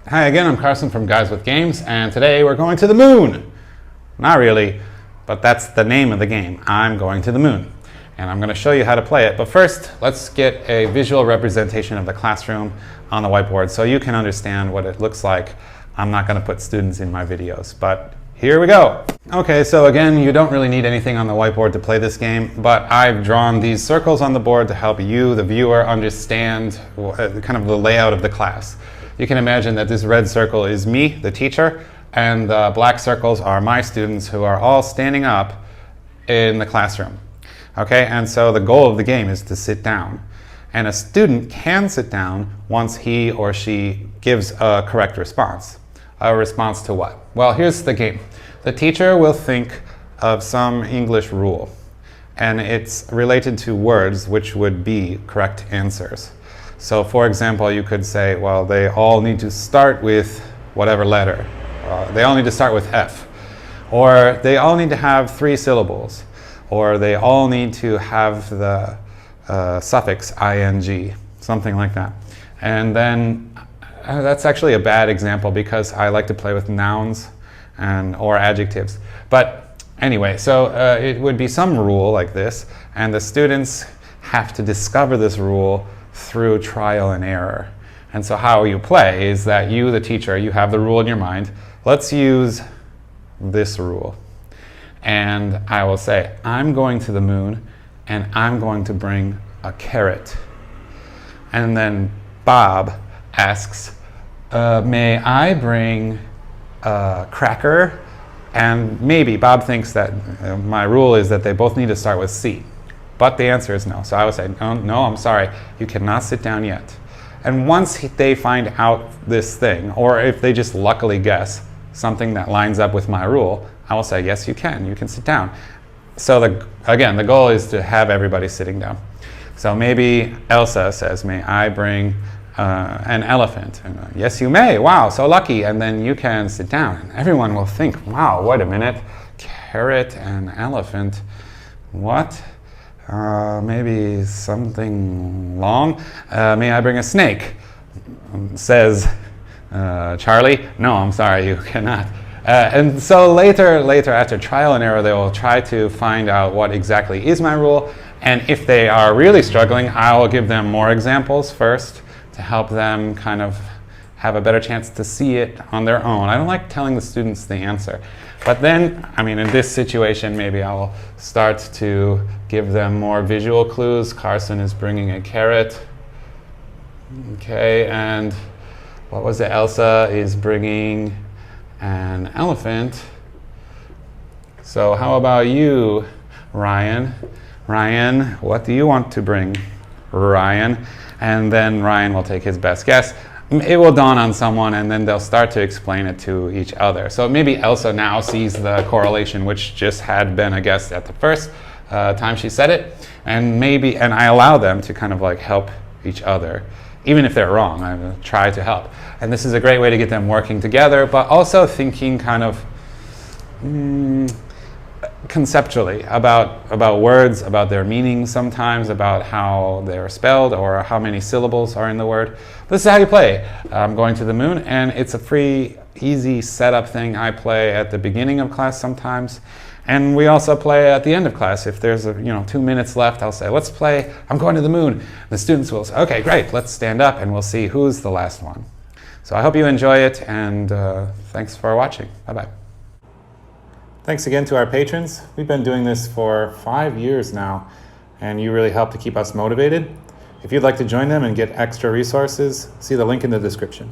Hi again, I'm Carson from Guys with Games, and today we're going to the moon. Not really, but that's the name of the game. I'm going to the moon, and I'm going to show you how to play it. But first, let's get a visual representation of the classroom on the whiteboard so you can understand what it looks like. I'm not going to put students in my videos, but here we go. Okay, so again, you don't really need anything on the whiteboard to play this game, but I've drawn these circles on the board to help you, the viewer, understand kind of the layout of the class. You can imagine that this red circle is me, the teacher, and the black circles are my students who are all standing up in the classroom. Okay, and so the goal of the game is to sit down. And a student can sit down once he or she gives a correct response. A response to what? Well, here's the game. The teacher will think of some English rule, and it's related to words which would be correct answers. So for example, you could say, well, they all need to start with whatever letter. They all need to start with F. Or they all need to have 3 syllables. Or they all need to have the suffix ing, something like that. And then that's actually a bad example because I like to play with nouns or adjectives. But anyway, so it would be some rule like this, and the students have to discover this rule through trial and error. And so how you play is that you, the teacher, you have the rule in your mind. Let's use this rule. And I will say, I'm going to the moon and I'm going to bring a carrot. And then Bob asks, may I bring a cracker? And maybe Bob thinks that my rule is that they both need to start with C. But the answer is no. So I would say, no, I'm sorry, you cannot sit down yet. And once they find out this thing, or if they just luckily guess something that lines up with my rule, I will say, yes, you can sit down. So again, the goal is to have everybody sitting down. So maybe Elsa says, may I bring an elephant? And, yes, you may. Wow, so lucky. And then you can sit down. And everyone will think, wow, wait a minute, carrot and elephant, what? Maybe something long. May I bring a snake? Says Charlie. No, I'm sorry, you cannot. And so later, after trial and error, they will try to find out what exactly is my rule. And if they are really struggling, I will give them more examples first to help them kind of have a better chance to see it on their own. I don't like telling the students the answer. But then, I mean, in this situation, maybe I'll start to give them more visual clues. Carson is bringing a carrot. Okay, and what was it? Elsa is bringing an elephant. So how about you, Ryan? Ryan, what do you want to bring? Ryan. And then Ryan will take his best guess. It will dawn on someone, and then they'll start to explain it to each other. So maybe Elsa now sees the correlation, which just had been a guess at the first time she said it, and I allow them to kind of like help each other, even if they're wrong. I will try to help, and this is a great way to get them working together, but also thinking kind of conceptually about words, about their meaning sometimes, about how they're spelled or how many syllables are in the word. This is how you play I'm Going to the Moon, and it's a free, easy setup thing. I play at the beginning of class sometimes, and we also play at the end of class. If there's 2 minutes left, I'll say, let's play I'm Going to the Moon. The students will say, okay, great, let's stand up and we'll see who's the last one. So I hope you enjoy it, and thanks for watching. Bye-bye. Thanks again to our patrons. We've been doing this for 5 years now, and you really help to keep us motivated. If you'd like to join them and get extra resources, see the link in the description.